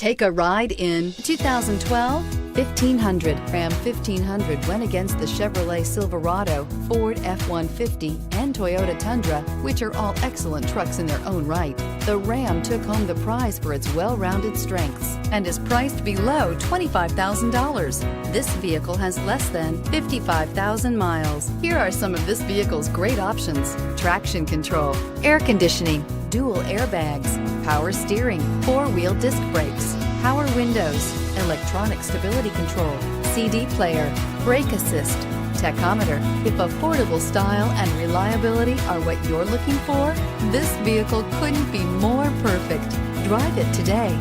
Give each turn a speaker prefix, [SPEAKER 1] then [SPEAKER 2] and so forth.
[SPEAKER 1] Take a ride in 2012 1500. Ram 1500 went against the Chevrolet Silverado, Ford F-150, and Toyota Tundra, which are all excellent trucks in their own right. The Ram took home the prize for its well-rounded strengths and is priced below $25,000. This vehicle has less than 55,000 miles. Here are some of this vehicle's great options: traction control, air conditioning, dual airbags, power steering, four-wheel disc brakes, power windows, electronic stability control, CD player, brake assist, tachometer. If affordable style and reliability are what you're looking for, this vehicle couldn't be more perfect. Drive it today.